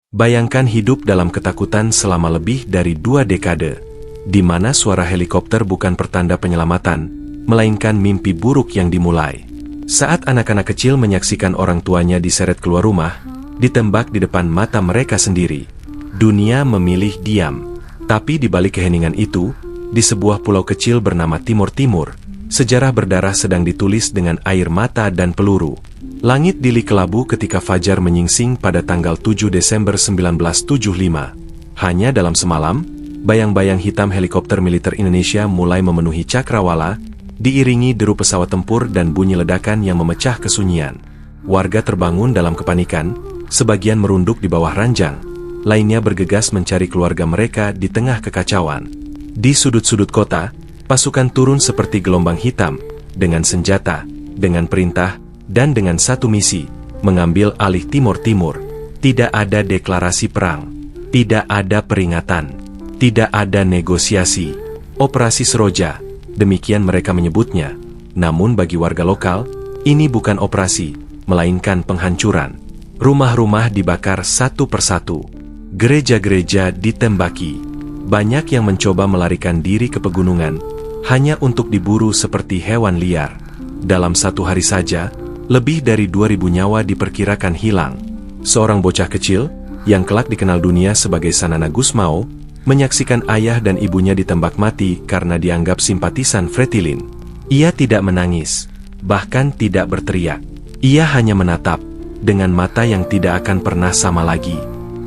Bayangkan hidup dalam ketakutan selama lebih dari 2 dekade, di mana suara helikopter bukan pertanda penyelamatan, melainkan mimpi buruk yang dimulai. Saat anak-anak kecil menyaksikan orang tuanya diseret keluar rumah, ditembak di depan mata mereka sendiri. Dunia memilih diam. Tapi di balik keheningan itu, di sebuah pulau kecil bernama Timor Timur, sejarah berdarah sedang ditulis dengan air mata dan peluru. Langit dili kelabu ketika fajar menyingsing pada tanggal 7 Desember 1975. Hanya dalam semalam, bayang-bayang hitam helikopter militer Indonesia mulai memenuhi cakrawala, diiringi deru pesawat tempur dan bunyi ledakan yang memecah kesunyian. Warga terbangun dalam kepanikan, sebagian merunduk di bawah ranjang, lainnya bergegas mencari keluarga mereka di tengah kekacauan. Di sudut-sudut kota, pasukan turun seperti gelombang hitam, dengan senjata, dengan perintah, dan dengan satu misi, mengambil alih Timor Timur. Tidak ada deklarasi perang, tidak ada peringatan, tidak ada negosiasi. Operasi Seroja, demikian mereka menyebutnya. Namun bagi warga lokal, ini bukan operasi, melainkan penghancuran. Rumah-rumah dibakar satu persatu. Gereja-gereja ditembaki. Banyak yang mencoba melarikan diri ke pegunungan, hanya untuk diburu seperti hewan liar. Dalam satu hari saja, lebih dari 2.000 nyawa diperkirakan hilang. Seorang bocah kecil, yang kelak dikenal dunia sebagai Sanana Gusmao, menyaksikan ayah dan ibunya ditembak mati karena dianggap simpatisan Fretilin. Ia tidak menangis, bahkan tidak berteriak. Ia hanya menatap, dengan mata yang tidak akan pernah sama lagi.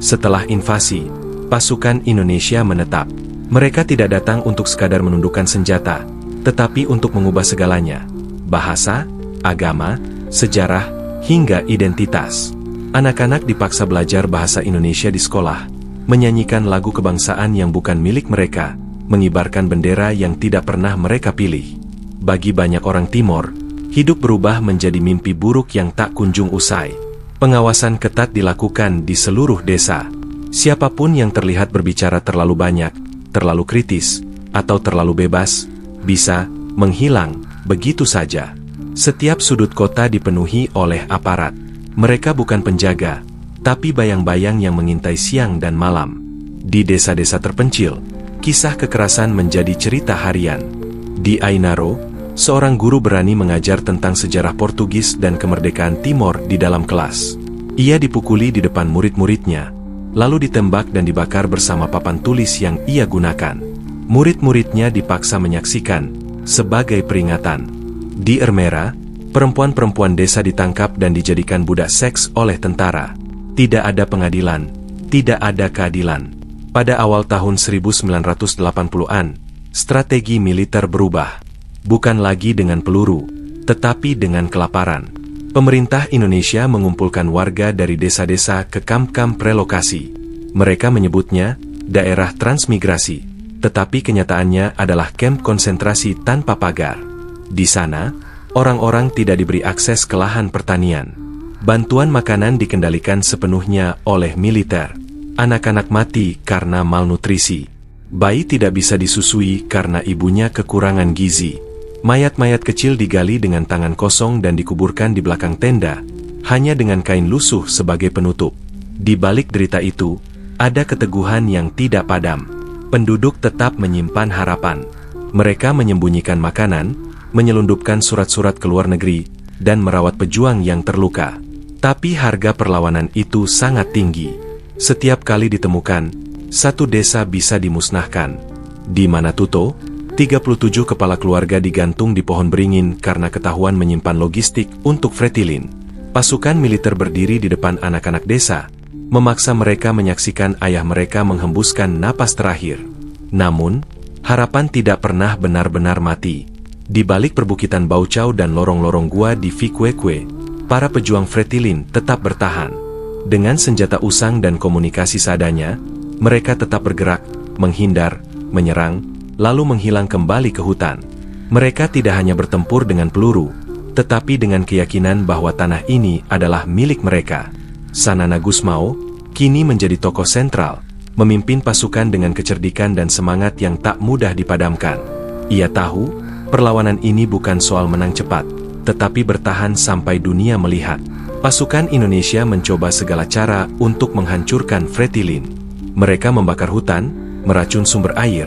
Setelah invasi, pasukan Indonesia menetap. Mereka tidak datang untuk sekadar menundukkan senjata, tetapi untuk mengubah segalanya. Bahasa, agama, sejarah, hingga identitas. Anak-anak dipaksa belajar bahasa Indonesia di sekolah, menyanyikan lagu kebangsaan yang bukan milik mereka, mengibarkan bendera yang tidak pernah mereka pilih. Bagi banyak orang Timor, hidup berubah menjadi mimpi buruk yang tak kunjung usai. Pengawasan ketat dilakukan di seluruh desa. Siapapun yang terlihat berbicara terlalu banyak, terlalu kritis, atau terlalu bebas, bisa menghilang begitu saja. Setiap sudut kota dipenuhi oleh aparat. Mereka bukan penjaga, tapi bayang-bayang yang mengintai siang dan malam. Di desa-desa terpencil, kisah kekerasan menjadi cerita harian. Di Ainaro, seorang guru berani mengajar tentang sejarah Portugis dan kemerdekaan Timor di dalam kelas. Ia dipukuli di depan murid-muridnya, lalu ditembak dan dibakar bersama papan tulis yang ia gunakan. Murid-muridnya dipaksa menyaksikan, sebagai peringatan. Di Ermera, perempuan-perempuan desa ditangkap dan dijadikan budak seks oleh tentara. Tidak ada pengadilan, tidak ada keadilan. Pada awal tahun 1980-an, strategi militer berubah. Bukan lagi dengan peluru, tetapi dengan kelaparan. Pemerintah Indonesia mengumpulkan warga dari desa-desa ke kamp-kamp relokasi. Mereka menyebutnya daerah transmigrasi, tetapi kenyataannya adalah kamp konsentrasi tanpa pagar. Di sana, orang-orang tidak diberi akses ke lahan pertanian. Bantuan makanan dikendalikan sepenuhnya oleh militer. Anak-anak mati karena malnutrisi. Bayi tidak bisa disusui karena ibunya kekurangan gizi. Mayat-mayat kecil digali dengan tangan kosong dan dikuburkan di belakang tenda, hanya dengan kain lusuh sebagai penutup. Di balik derita itu, ada keteguhan yang tidak padam. Penduduk tetap menyimpan harapan. Mereka menyembunyikan makanan, menyelundupkan surat-surat ke luar negeri, dan merawat pejuang yang terluka. Tapi harga perlawanan itu sangat tinggi. Setiap kali ditemukan, satu desa bisa dimusnahkan. Di Manatuto, 37 kepala keluarga digantung di pohon beringin karena ketahuan menyimpan logistik untuk Fretilin. Pasukan militer berdiri di depan anak-anak desa, memaksa mereka menyaksikan ayah mereka menghembuskan napas terakhir. Namun, harapan tidak pernah benar-benar mati. Di balik perbukitan Baucau dan lorong-lorong gua di Vikwekwe, para pejuang Fretilin tetap bertahan. Dengan senjata usang dan komunikasi seadanya, mereka tetap bergerak, menghindar, menyerang, lalu menghilang kembali ke hutan. Mereka tidak hanya bertempur dengan peluru, tetapi dengan keyakinan bahwa tanah ini adalah milik mereka. Sanana Gusmao kini menjadi tokoh sentral, memimpin pasukan dengan kecerdikan dan semangat yang tak mudah dipadamkan. Ia tahu, perlawanan ini bukan soal menang cepat, tetapi bertahan sampai dunia melihat. Pasukan Indonesia mencoba segala cara untuk menghancurkan Fretilin. Mereka membakar hutan, meracun sumber air,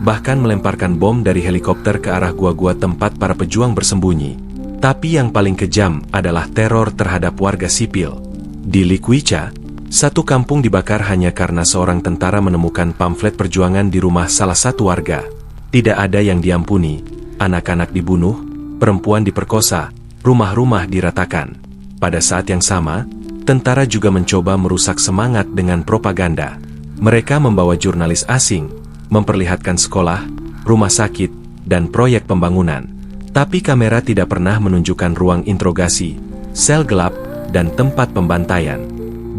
bahkan melemparkan bom dari helikopter ke arah gua-gua tempat para pejuang bersembunyi. Tapi yang paling kejam adalah teror terhadap warga sipil. Di Likuica, satu kampung dibakar hanya karena seorang tentara menemukan pamflet perjuangan di rumah salah satu warga. Tidak ada yang diampuni, anak-anak dibunuh, perempuan diperkosa, rumah-rumah diratakan. Pada saat yang sama, tentara juga mencoba merusak semangat dengan propaganda. Mereka membawa jurnalis asing, memperlihatkan sekolah, rumah sakit, dan proyek pembangunan. Tapi kamera tidak pernah menunjukkan ruang interogasi, sel gelap, dan tempat pembantaian.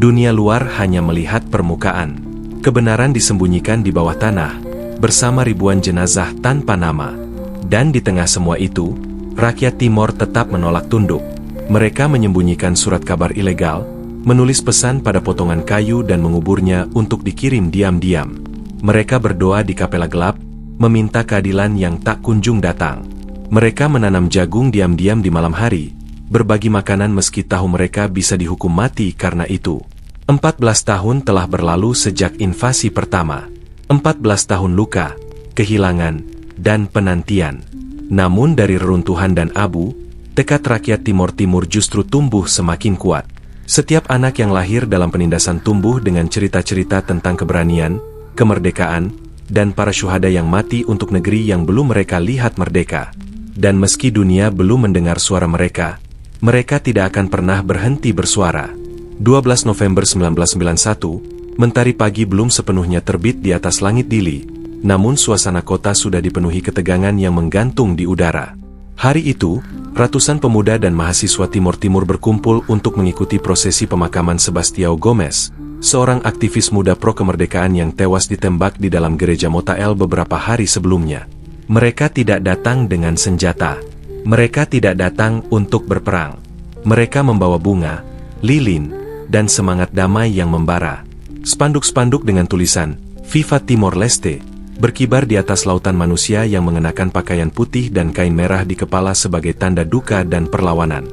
Dunia luar hanya melihat permukaan. Kebenaran disembunyikan di bawah tanah, bersama ribuan jenazah tanpa nama. Dan di tengah semua itu, rakyat Timor tetap menolak tunduk. Mereka menyembunyikan surat kabar ilegal, menulis pesan pada potongan kayu dan menguburnya untuk dikirim diam-diam. Mereka berdoa di kapela gelap, meminta keadilan yang tak kunjung datang. Mereka menanam jagung diam-diam di malam hari, berbagi makanan meski tahu mereka bisa dihukum mati karena itu. 14 tahun telah berlalu sejak invasi pertama. 14 tahun luka, kehilangan, dan penantian. Namun dari reruntuhan dan abu, tekad rakyat Timor Timur justru tumbuh semakin kuat. Setiap anak yang lahir dalam penindasan tumbuh dengan cerita-cerita tentang keberanian, kemerdekaan, dan para syuhada yang mati untuk negeri yang belum mereka lihat merdeka. Dan meski dunia belum mendengar suara mereka, mereka tidak akan pernah berhenti bersuara. 12 November 1991, mentari pagi belum sepenuhnya terbit di atas langit Dili, namun suasana kota sudah dipenuhi ketegangan yang menggantung di udara. Hari itu, ratusan pemuda dan mahasiswa Timor Timur berkumpul untuk mengikuti prosesi pemakaman Sebastião Gomes, seorang aktivis muda pro-kemerdekaan yang tewas ditembak di dalam gereja Motael beberapa hari sebelumnya. Mereka tidak datang dengan senjata. Mereka tidak datang untuk berperang. Mereka membawa bunga, lilin, dan semangat damai yang membara. Spanduk-spanduk dengan tulisan, Viva Timor Leste, berkibar di atas lautan manusia yang mengenakan pakaian putih dan kain merah di kepala sebagai tanda duka dan perlawanan.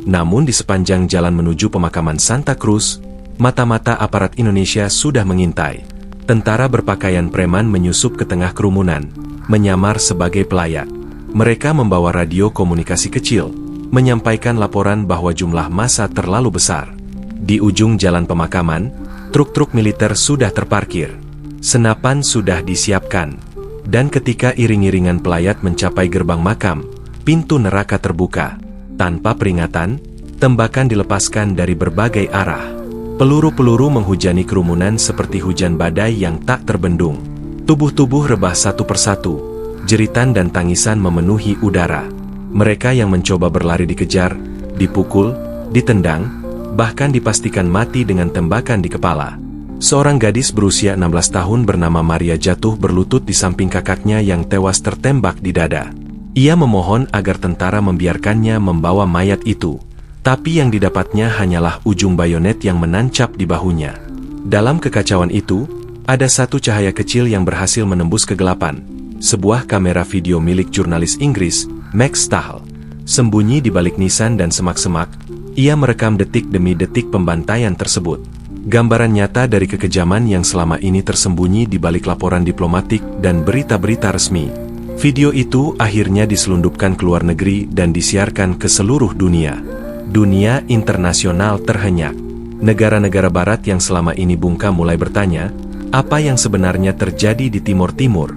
Namun di sepanjang jalan menuju pemakaman Santa Cruz, mata-mata aparat Indonesia sudah mengintai. Tentara berpakaian preman menyusup ke tengah kerumunan, menyamar sebagai pelayak. Mereka membawa radio komunikasi kecil, menyampaikan laporan bahwa jumlah massa terlalu besar. Di ujung jalan pemakaman, truk-truk militer sudah terparkir. Senapan sudah disiapkan, dan ketika iring-iringan pelayat mencapai gerbang makam, pintu neraka terbuka. Tanpa peringatan, tembakan dilepaskan dari berbagai arah. Peluru-peluru menghujani kerumunan seperti hujan badai yang tak terbendung. Tubuh-tubuh rebah satu persatu, jeritan dan tangisan memenuhi udara. Mereka yang mencoba berlari dikejar, dipukul, ditendang, bahkan dipastikan mati dengan tembakan di kepala. Seorang gadis berusia 16 tahun bernama Maria jatuh berlutut di samping kakaknya yang tewas tertembak di dada. Ia memohon agar tentara membiarkannya membawa mayat itu, tapi yang didapatnya hanyalah ujung bayonet yang menancap di bahunya. Dalam kekacauan itu, ada satu cahaya kecil yang berhasil menembus kegelapan, sebuah kamera video milik jurnalis Inggris, Max Stahl. Sembunyi di balik nisan dan semak-semak, ia merekam detik demi detik pembantaian tersebut. Gambaran nyata dari kekejaman yang selama ini tersembunyi di balik laporan diplomatik dan berita-berita resmi. Video itu akhirnya diselundupkan ke luar negeri dan disiarkan ke seluruh dunia. Dunia internasional terhenyak. Negara-negara barat yang selama ini bungkam mulai bertanya, apa yang sebenarnya terjadi di Timor Timur?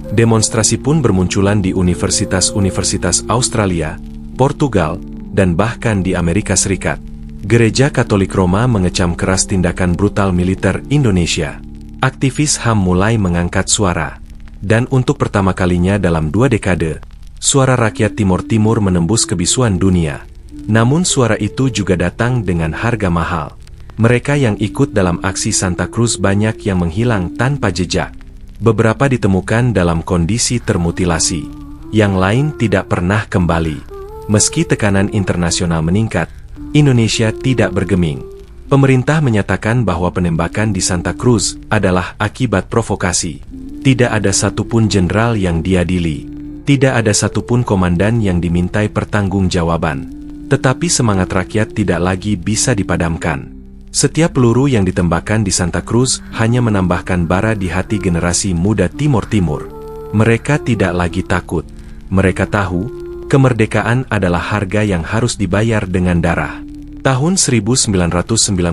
Demonstrasi pun bermunculan di universitas-universitas Australia, Portugal, dan bahkan di Amerika Serikat. Gereja Katolik Roma mengecam keras tindakan brutal militer Indonesia. Aktivis HAM mulai mengangkat suara. Dan untuk pertama kalinya dalam 2 dekade, suara rakyat Timor Timur menembus kebisuan dunia. Namun suara itu juga datang dengan harga mahal. Mereka yang ikut dalam aksi Santa Cruz banyak yang menghilang tanpa jejak. Beberapa ditemukan dalam kondisi termutilasi. Yang lain tidak pernah kembali. Meski tekanan internasional meningkat, Indonesia tidak bergeming. Pemerintah menyatakan bahwa penembakan di Santa Cruz adalah akibat provokasi. Tidak ada satupun jenderal yang diadili. Tidak ada satupun komandan yang dimintai pertanggungjawaban. Tetapi semangat rakyat tidak lagi bisa dipadamkan. Setiap peluru yang ditembakkan di Santa Cruz hanya menambahkan bara di hati generasi muda Timor Timur. Mereka tidak lagi takut. Mereka tahu, kemerdekaan adalah harga yang harus dibayar dengan darah. Tahun 1998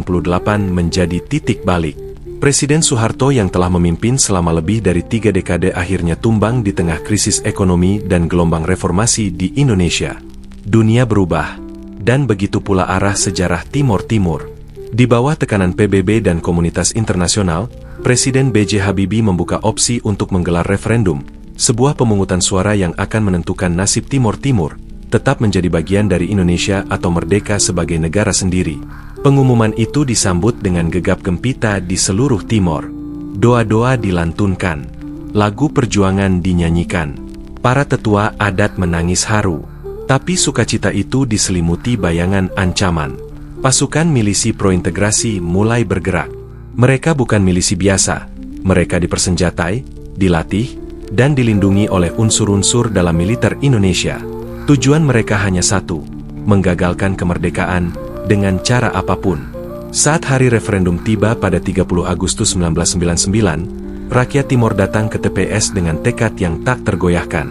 menjadi titik balik. Presiden Soeharto yang telah memimpin selama lebih dari 3 dekade akhirnya tumbang di tengah krisis ekonomi dan gelombang reformasi di Indonesia. Dunia berubah, dan begitu pula arah sejarah Timor Timur. Di bawah tekanan PBB dan komunitas internasional, Presiden B.J. Habibie membuka opsi untuk menggelar referendum, sebuah pemungutan suara yang akan menentukan nasib Timor Timur, tetap menjadi bagian dari Indonesia atau merdeka sebagai negara sendiri. Pengumuman itu disambut dengan gegap gempita di seluruh Timor. Doa-doa dilantunkan, lagu perjuangan dinyanyikan, para tetua adat menangis haru. Tapi sukacita itu diselimuti bayangan ancaman. Pasukan milisi prointegrasi mulai bergerak. Mereka bukan milisi biasa, mereka dipersenjatai, dilatih, dan dilindungi oleh unsur-unsur dalam militer Indonesia. Tujuan mereka hanya satu, menggagalkan kemerdekaan dengan cara apapun. Saat hari referendum tiba pada 30 Agustus 1999, rakyat Timor datang ke TPS dengan tekad yang tak tergoyahkan.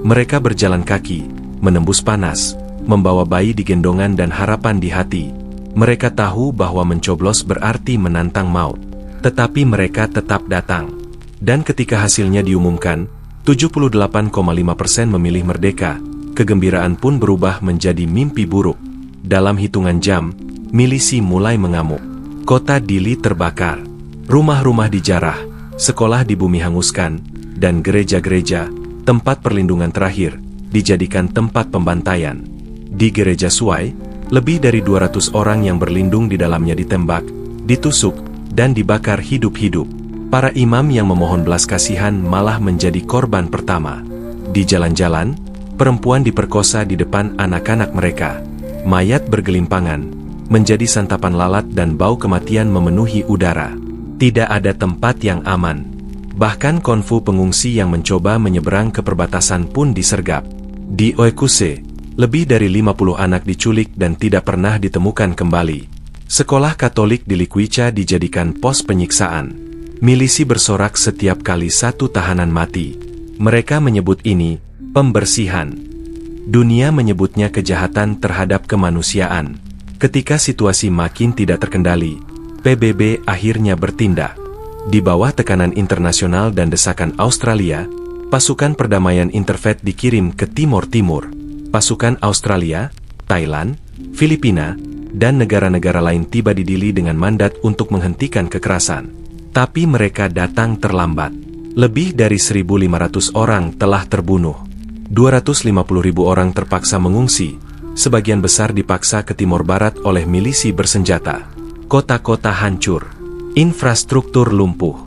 Mereka berjalan kaki, menembus panas, membawa bayi di gendongan dan harapan di hati. Mereka tahu bahwa mencoblos berarti menantang maut. Tetapi mereka tetap datang. Dan ketika hasilnya diumumkan, 78,5% memilih merdeka, kegembiraan pun berubah menjadi mimpi buruk. Dalam hitungan jam, milisi mulai mengamuk. Kota Dili terbakar, rumah-rumah dijarah, sekolah di bumi hanguskan, dan gereja-gereja, tempat perlindungan terakhir, dijadikan tempat pembantaian. Di gereja Suai, lebih dari 200 orang yang berlindung di dalamnya ditembak, ditusuk, dan dibakar hidup-hidup. Para imam yang memohon belas kasihan malah menjadi korban pertama. Di jalan-jalan, perempuan diperkosa di depan anak-anak mereka. Mayat bergelimpangan, menjadi santapan lalat dan bau kematian memenuhi udara. Tidak ada tempat yang aman. Bahkan konvu pengungsi yang mencoba menyeberang ke perbatasan pun disergap. Di Oekuse, lebih dari 50 anak diculik dan tidak pernah ditemukan kembali. Sekolah Katolik di Likuica dijadikan pos penyiksaan. Milisi bersorak setiap kali satu tahanan mati. Mereka menyebut ini pembersihan. Dunia menyebutnya kejahatan terhadap kemanusiaan. Ketika situasi makin tidak terkendali, PBB akhirnya bertindak. Di bawah tekanan internasional dan desakan Australia, pasukan perdamaian Interfaith dikirim ke Timor Timur. Pasukan Australia, Thailand, Filipina, dan negara-negara lain tiba di Dili dengan mandat untuk menghentikan kekerasan. Tapi mereka datang terlambat. Lebih dari 1.500 orang telah terbunuh. 250.000 orang terpaksa mengungsi, sebagian besar dipaksa ke Timor Barat oleh milisi bersenjata. Kota-kota hancur, infrastruktur lumpuh.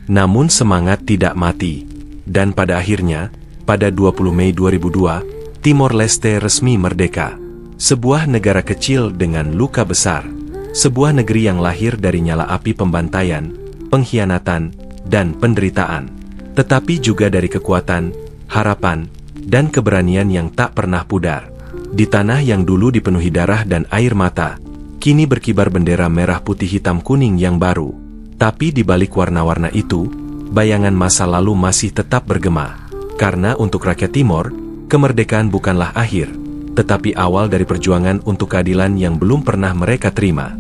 Namun semangat tidak mati. Dan pada akhirnya, pada 20 Mei 2002, Timor Leste resmi merdeka. Sebuah negara kecil dengan luka besar. Sebuah negeri yang lahir dari nyala api pembantaian, pengkhianatan, dan penderitaan. Tetapi juga dari kekuatan, harapan, dan keberanian yang tak pernah pudar. Di tanah yang dulu dipenuhi darah dan air mata, kini berkibar bendera merah putih hitam kuning yang baru. Tapi di balik warna-warna itu, bayangan masa lalu masih tetap bergema. Karena untuk rakyat Timor, kemerdekaan bukanlah akhir, tetapi awal dari perjuangan untuk keadilan yang belum pernah mereka terima.